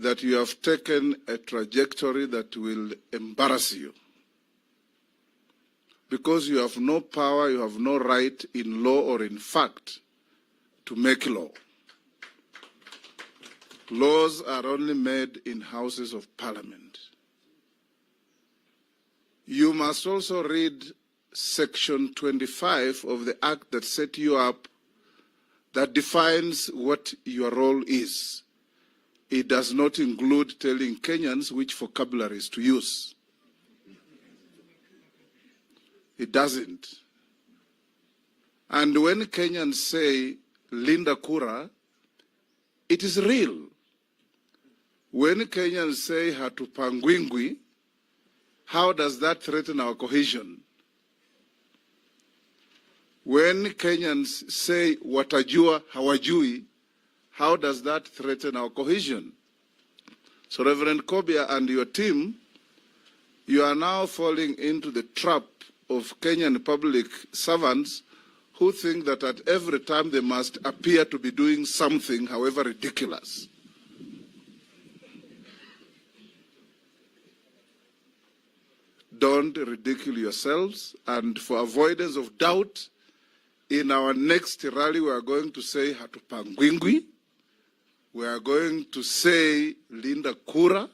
that you have taken a trajectory that will embarrass you. Because you have no power, you have no right in law or in fact to make law. Laws are only made in houses of parliament. You must also read Section 25 of the Act that set you up, that defines what your role is. It does not include telling Kenyans which vocabularies to use. It doesn't. And when Kenyans say Linda Kura, it is real. When Kenyans say Hatupangwingwi, how does that threaten our cohesion? When Kenyans say watajua hawajui, how does that threaten our cohesion? So Reverend Kobia and your team, you are now falling into the trap of Kenyan public servants who think that at every time they must appear to be doing something, however ridiculous. Don't ridicule yourselves, and for avoidance of doubt, in our next rally we are going to say Hatupangwingwi, we are going to say Linda Kura,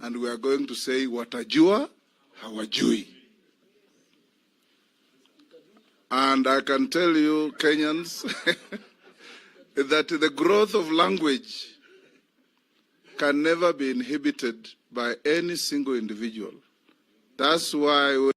and we are going to say watajua hawajui. And I can tell you, Kenyans, that the growth of language can never be inhibited by any single individual. That's why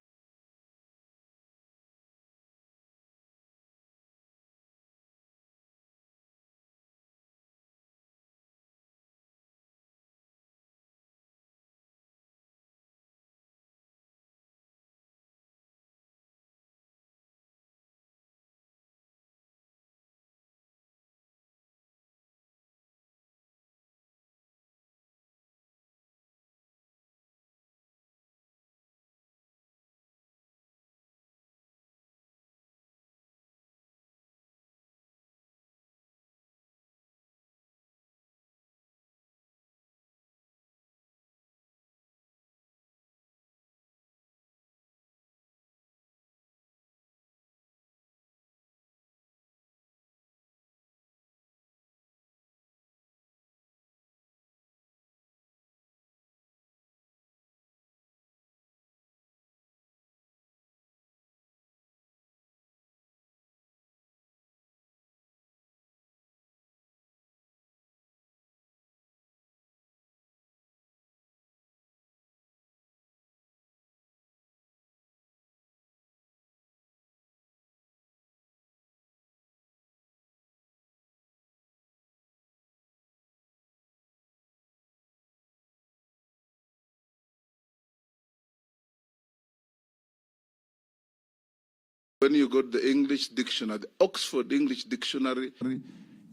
when you got the English dictionary, the Oxford English Dictionary,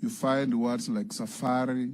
you find words like safari,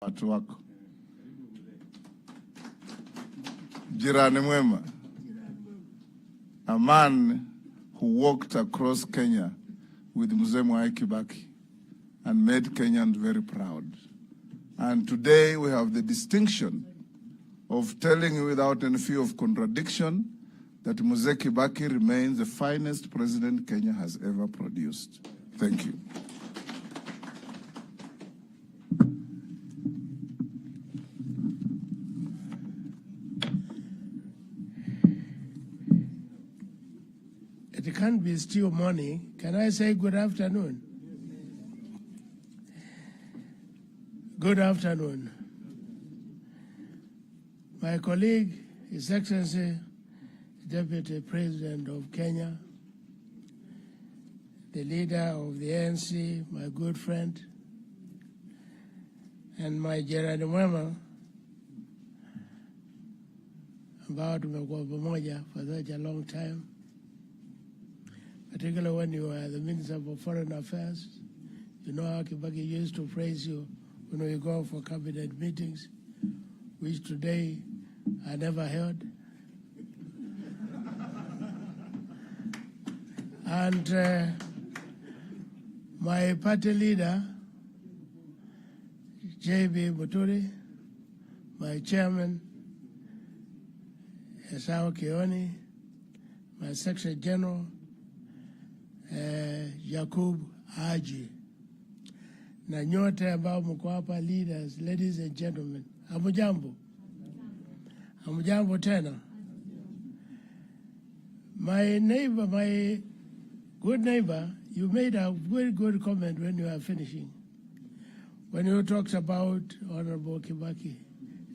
watu wako. Jirani mwema. A man who walked across Kenya with Mzee Mwai Kibaki and made Kenyans very proud. And today we have the distinction of telling you without any fear of contradiction that Mzee Kibaki remains the finest president Kenya has ever produced. Thank you. It can't be still morning. Can I say good afternoon? Good afternoon. My colleague, His Excellency, Deputy President of Kenya, the leader of the ANC, my good friend, and my Gerard Mwema, about Pamoja for such a long time, particularly when you were the Minister for Foreign Affairs. You know how Kibaki used to praise you when we go for cabinet meetings, which today I never heard. And my party leader, JB Muturi, my chairman, Esau Kioni, my Secretary General, Yakub Haji, na nyote ambao mko hapa, leaders, ladies and gentlemen, hamujambo? Hamujambo tena? My neighbor, my good neighbor, you made a very good comment when you were finishing. When you talked about Honorable Kibaki,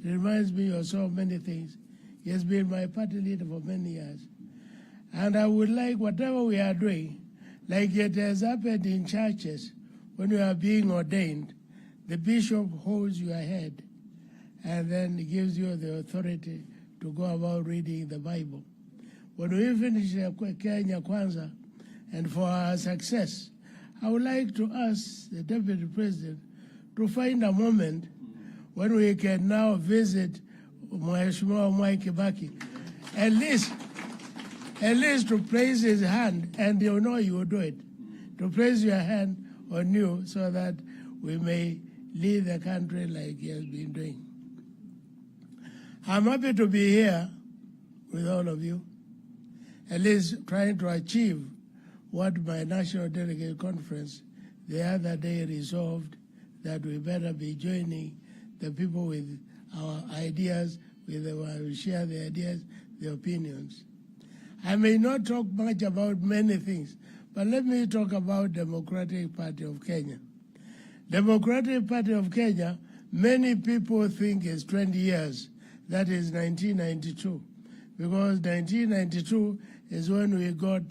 it reminds me of so many things. He has been my party leader for many years. And I would like whatever we are doing, like it has happened in churches, when you are being ordained, the bishop holds your head and then gives you the authority to go about reading the Bible. When we finish Kenya Kwanza, and for our success, I would like to ask the Deputy President to find a moment when we can now visit Mheshimiwa Mwai Kibaki, at least to place his hand, and you know you will do it, to place your hand on you so that we may lead the country like he has been doing. I'm happy to be here with all of you, at least trying to achieve what my National Delegate Conference the other day resolved, that we better be joining the people with our ideas, we share the ideas, the opinions. I may not talk much about many things, but let me talk about Democratic Party of Kenya. Democratic Party of Kenya, many people think is 20 years. That is 1992, because 1992 is when we got,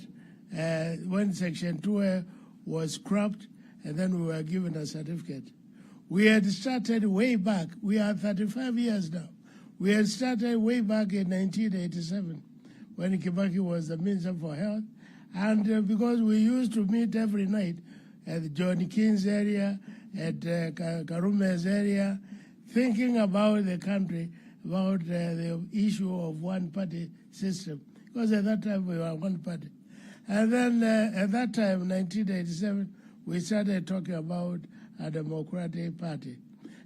when Section 2 was scrapped, and then we were given a certificate. We had started way back. We are 35 years now. We had started way back in 1987 when Kibaki was the Minister for Health. And because we used to meet every night at John King's area, at Karume's area, thinking about the country, about the issue of one-party system. Because at that time we were one party. And then at that time, 1987, we started talking about a Democratic Party.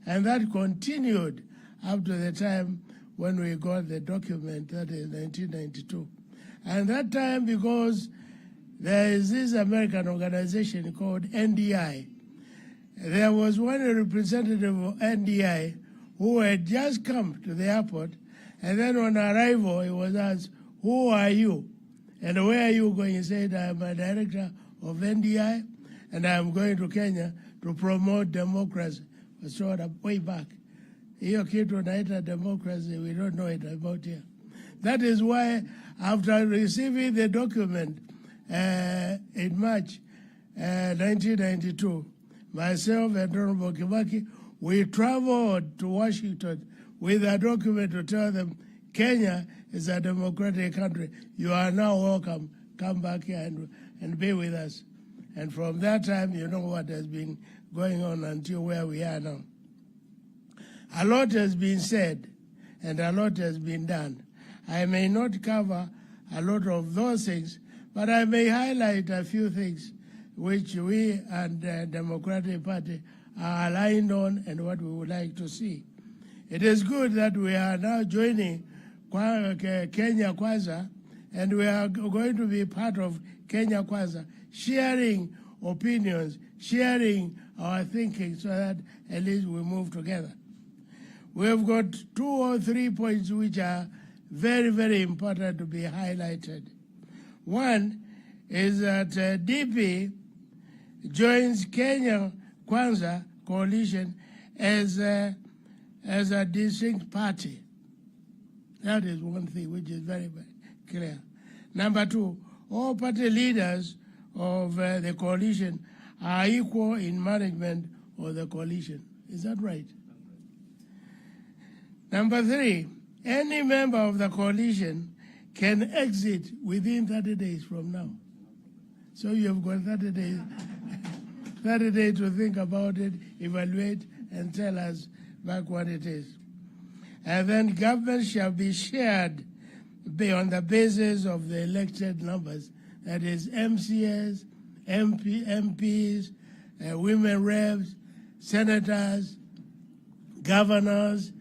And that continued up to the time when we got the document, that is 1992. And that time, because there is this American organization called NDI, there was one representative of NDI who had just come to the airport, and then on arrival, he was asked, "Who are you? And where are you going?" He said, "I'm a director of NDI, and I'm going to Kenya to promote democracy." So way back. Hiyo kitu naita democracy, we don't know it about here. That is why, after receiving the document in March 1992, myself and Honorable Kibaki, we traveled to Washington with a document to tell them, Kenya is a democratic country. You are now welcome. Come back here and be with us. And from that time, you know what has been going on until where we are now. A lot has been said and a lot has been done. I may not cover a lot of those things, but I may highlight a few things which we and the Democratic Party are aligned on and what we would like to see. It is good that we are now joining Kenya Kwanza, and we are going to be part of Kenya Kwanza, sharing opinions, sharing our thinking so that at least we move together. We have got 2 or 3 points which are very, very important to be highlighted. One is that DP joins Kenya Kwanza coalition as a distinct party. That is one thing which is very, very clear. Number two, all party leaders of the coalition are equal in management of the coalition. Is that right? Number three, any member of the coalition can exit within 30 days from now. So you have got 30 days, 30 days to think about it, evaluate, and tell us back what it is. And then government shall be shared on the basis of the elected numbers. That is MCS, MPs, women reps, senators, governors.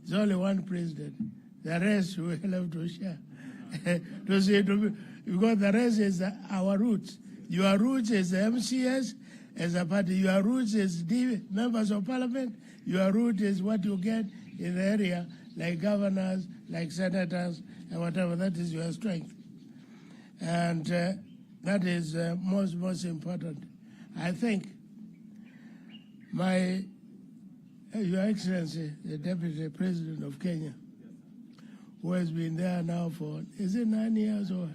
There's only one president. The rest we will have to share. Because the rest is our roots. Your roots is the MCS as a party. Your roots is the members of parliament. Your root is what you get in the area, like governors, like senators, and whatever. That is your strength. And that is most important. I think Your Excellency, the Deputy President of Kenya, who has been there now for, is it 9 years or?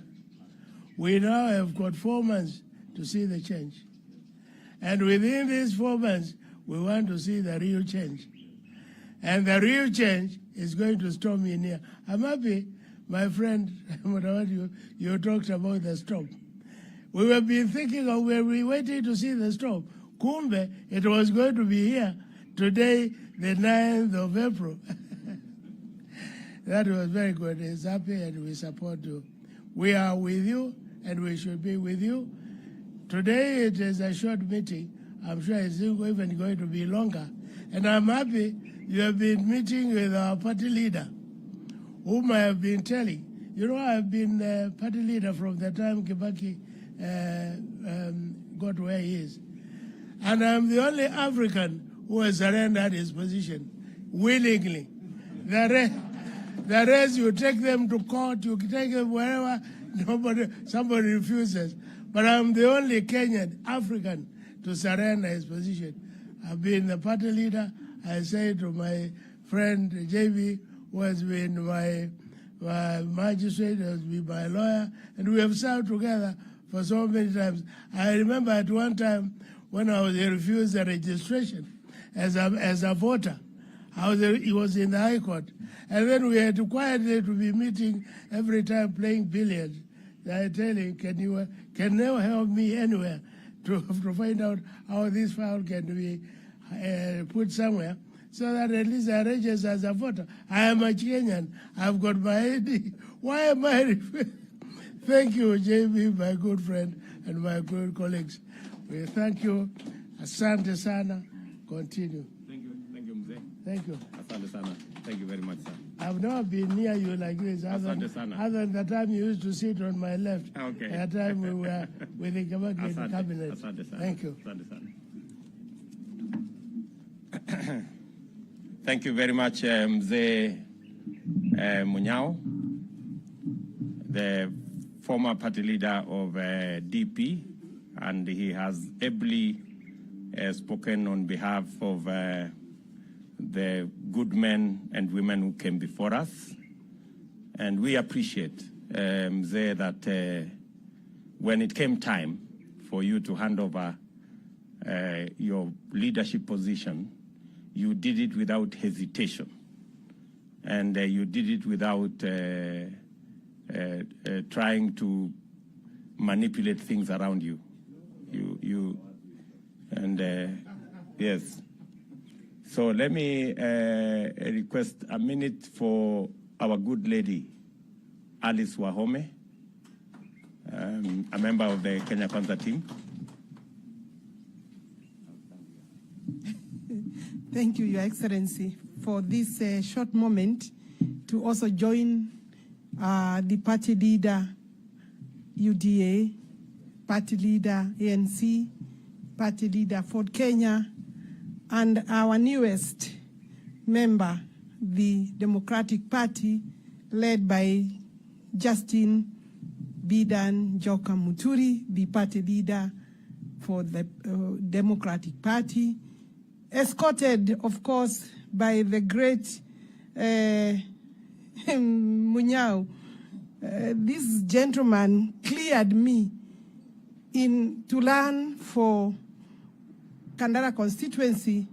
We now have got 4 months to see the change. And within these 4 months, we want to see the real change. And the real change is going to storm in here. I'm happy, my friend, you talked about the storm. We have been thinking of where we waiting to see the storm. Kumbe, it was going to be here today, the 9th of April. That was very good. It's happy and we support you. We are with you and we should be with you. Today it is a short meeting. I'm sure it's even going to be longer. And I'm happy you have been meeting with our party leader, whom I have been telling. You know, I've been party leader from the time Kibaki got where he is. And I'm the only African who has surrendered his position willingly. The rest, you take them to court, you take them wherever, somebody refuses. But I'm the only Kenyan, African, to surrender his position. I've been the party leader. I say to my friend JB, who has been my magistrate, who has been my lawyer, and we have served together for so many times. I remember at one time when I was refused the registration as a voter. He was in the High Court. And then we had to quietly to be meeting every time playing billiards. I tell him, can you help me anywhere to find out how this file can be put somewhere so that at least I register as a voter. I am a Kenyan. I've got my ID. Why am I? Thank you, JB, my good friend, and my good colleagues. We thank you. Asante sana. Continue. Thank you, Mzee. Thank you. Asante sana. Thank you very much, sir. I've never been near you like this, other than the time you used to sit on my left. Okay. At the time we were with the cabinet. Asante sana. Thank you. Asante sana. Thank you very much, Mzee Munyao, the former party leader of DP, and he has ably spoken on behalf of the good men and women who came before us. And we appreciate, Mzee, that when it came time for you to hand over your leadership position, you did it without hesitation. And you did it without trying to manipulate things around you. Yes. So let me request a minute for our good lady, Alice Wahome, a member of the Kenya Kwanza team. Thank you, Your Excellency, for this short moment to also join the party leader, UDA, party leader, ANC, party leader, Ford Kenya, and our newest member, the Democratic Party, led by Justin Bidan Joka Muturi, the party leader for the Democratic Party, escorted, of course, by the great Munyao. This gentleman cleared me to learn for Kandara constituency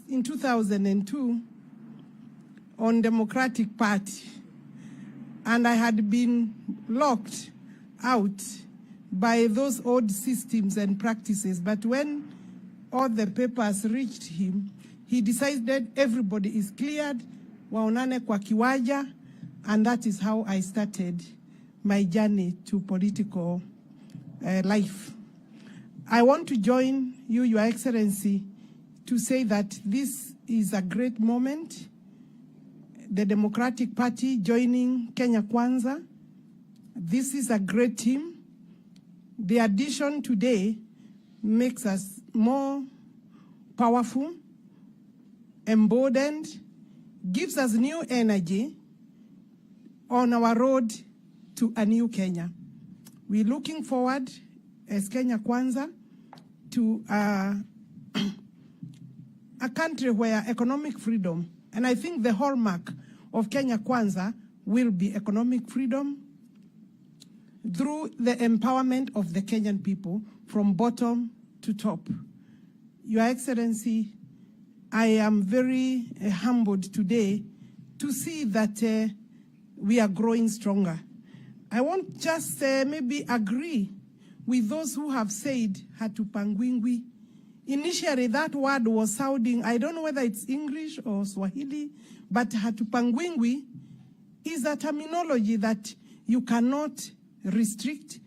in 2002 on Democratic Party. And I had been locked out by those old systems and practices. But when all the papers reached him, he decided everybody is cleared, waonane kwa kiwanja, and that is how I started my journey to political life. I want to join you, Your Excellency, to say that this is a great moment. The Democratic Party joining Kenya Kwanza. This is a great team. The addition today makes us more powerful, emboldened, gives us new energy on our road to a new Kenya. We're looking forward as Kenya Kwanza to a country where economic freedom, and I think the hallmark of Kenya Kwanza will be economic freedom through the empowerment of the Kenyan people from bottom to top. Your Excellency, I am very humbled today to see that we are growing stronger. I won't just maybe agree with those who have said hatupangwingwi. Initially, that word was sounding, I don't know whether it's English or Swahili, but hatupangwingwi is a terminology that you cannot restrict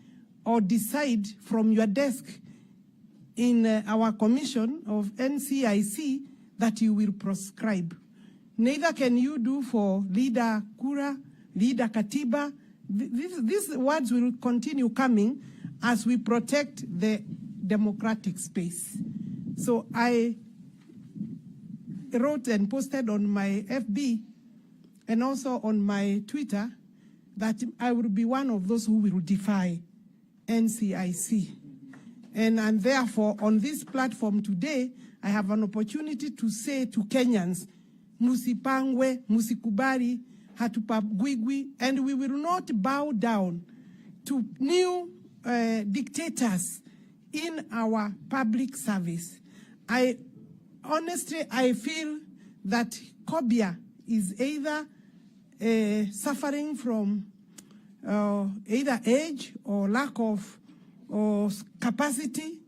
or decide from your desk in our commission of NCIC that you will prescribe. Neither can you do for leader Kura, leader Katiba. These words will continue coming as we protect the democratic space. So I wrote and posted on my FB and also on my Twitter that I will be one of those who will defy NCIC. And therefore, on this platform today, I have an opportunity to say to Kenyans, musipangwe, musikubari, hatupagwigwi, and we will not bow down to new dictators in our public service. Honestly, I feel that Kobia is either suffering from either age or lack of capacity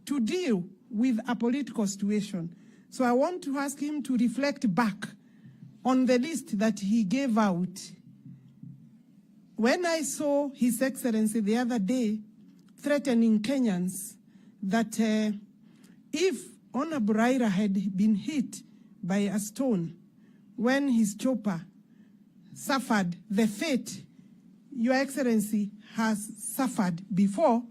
to deal with a political situation. So I want to ask him to reflect back on the list that he gave out. When I saw His Excellency the other day threatening Kenyans that if Honorable Raila had been hit by a stone when his chopper suffered the fate Your Excellency has suffered before,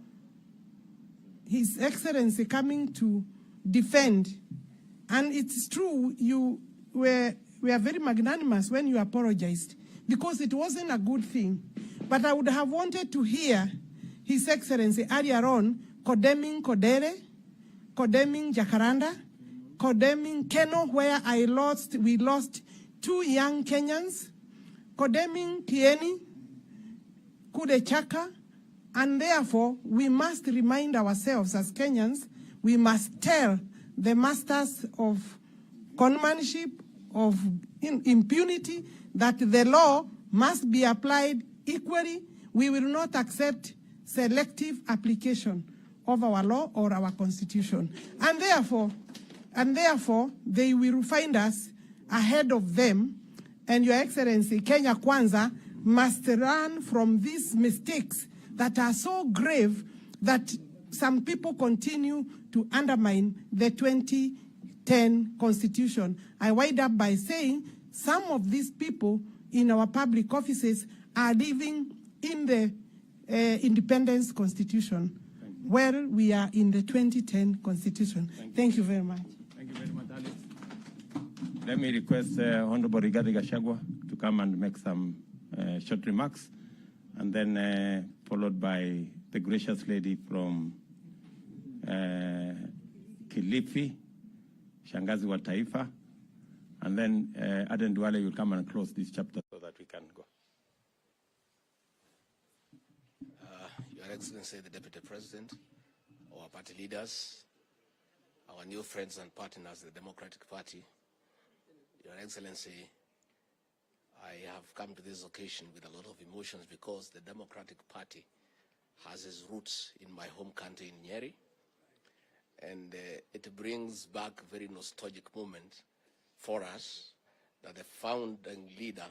His Excellency coming to defend. And it's true, you were very magnanimous when you apologized because it wasn't a good thing. But I would have wanted to hear His Excellency earlier on condemning Kodere, condemning Jacaranda, condemning Keno, where we lost 2 young Kenyans, condemning Kieni, Kudechaka, and therefore we must remind ourselves as Kenyans, we must tell the masters of conmanship, of impunity, that the law must be applied equally. We will not accept selective application of our law or our constitution. And therefore, they will find us ahead of them. And Your Excellency, Kenya Kwanza must learn from these mistakes that are so grave that some people continue to undermine the 2010 Constitution. I wind up by saying some of these people in our public offices are living in the Independence Constitution, where we are in the 2010 Constitution. Thank you very much. Thank you very much, Alice. Let me request Honorable Rigathi Gachagua to come and make some short remarks. and then followed by the gracious lady from Kilifi, Shangazi wa Taifa, and then Aden Duale will come and close this chapter so that we can go. Your Excellency, the Deputy President, our party leaders, our new friends and partners, the Democratic Party, Your Excellency, I have come to this occasion with a lot of emotions because the Democratic Party has its roots in my home country in Nyeri, and it brings back a very nostalgic moment for us that the founding leader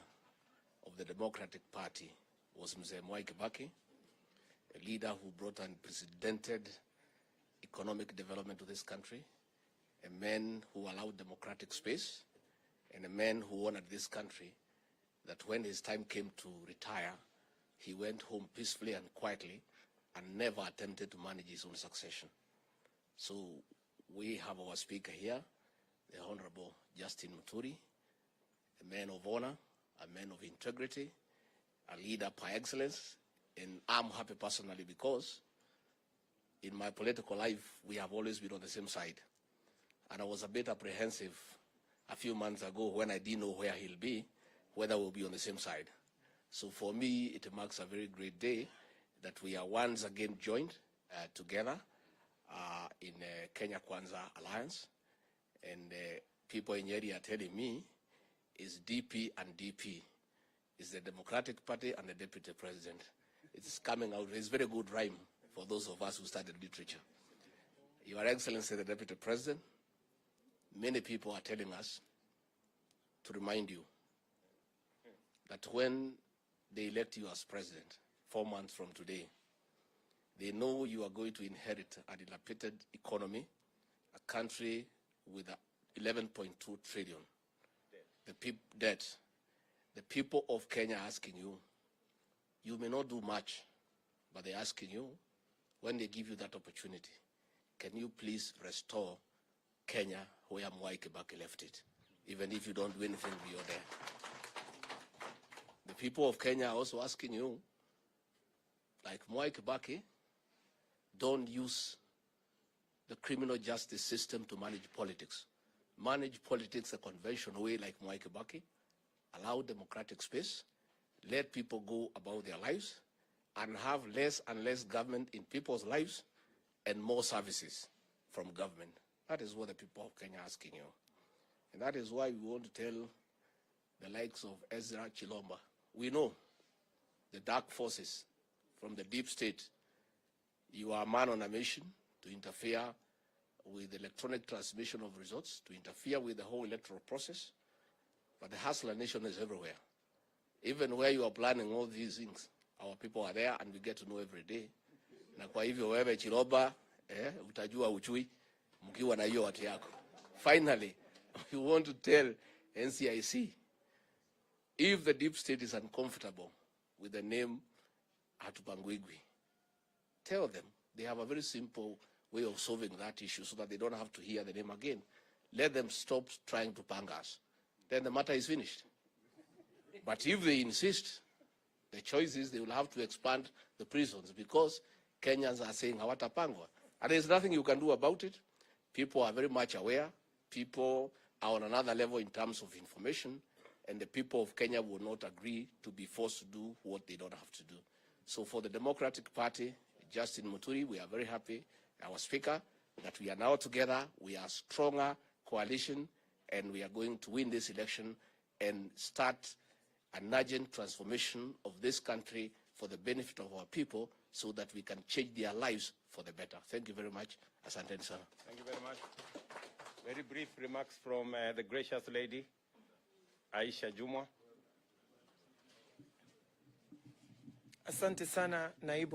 of the Democratic Party was Samoei, a leader who brought unprecedented economic development to this country, a man who allowed democratic space, and a man who honored this country, that when his time came to retire, he went home peacefully and quietly and never attempted to manage his own succession. So we have our speaker here, the Honorable Justin Muturi, a man of honor, a man of integrity, a leader par excellence, and I'm happy personally because in my political life, we have always been on the same side. And I was a bit apprehensive a few months ago when I didn't know where he'll be, whether we'll be on the same side. So for me, it marks a very great day that we are once again joined together in Kenya Kwanza Alliance. And people in Nyeri are telling me is DP and DP. Is the Democratic Party and the Deputy President. It's coming out. It's very good rhyme for those of us who studied literature. Your Excellency, the Deputy President, many people are telling us to remind you that when they elect you as president 4 months from today, they know you are going to inherit a dilapidated economy, a country with 11.2 trillion debt. The people of Kenya are asking you, you may not do much, but they're asking you, when they give you that opportunity, can you please restore Kenya where Mwai Kibaki left it, even if you don't do anything beyond there. The people of Kenya are also asking you, like Mwai Kibaki, don't use the criminal justice system to manage politics. Manage politics a conventional way like Mwai Kibaki, allow democratic space, let people go about their lives, and have less and less government in people's lives and more services from government. That is what the people of Kenya are asking you. And that is why we want to tell the likes of Ezra Chilomba, we know the dark forces from the deep state. You are a man on a mission to interfere with electronic transmission of results, to interfere with the whole electoral process. But the hustler nation is everywhere. Even where you are planning all these things, our people are there and we get to know every day. Na kwa hivyo wewe Chiloba, utajua uchui, mkiwa na hiyo watu yako. Finally, we want to tell NCIC, if the deep state is uncomfortable with the name Hatupangwigwi, tell them they have a very simple way of solving that issue so that they don't have to hear the name again. Let them stop trying to pang us. Then the matter is finished. But if they insist, the choice is they will have to expand the prisons because Kenyans are saying hawatapangwa. And there's nothing you can do about it. People are very much aware. People are on another level in terms of information. And the people of Kenya will not agree to be forced to do what they don't have to do. So for the Democratic Party, Justin Muturi, we are very happy, our Speaker, that we are now together. We are a stronger coalition and we are going to win this election and start an urgent transformation of this country for the benefit of our people so that we can change their lives for the better. Thank you very much. Asante sana. Thank you very much. Very brief remarks from the gracious lady, Aisha Jumwa. Asante sana, Naibu.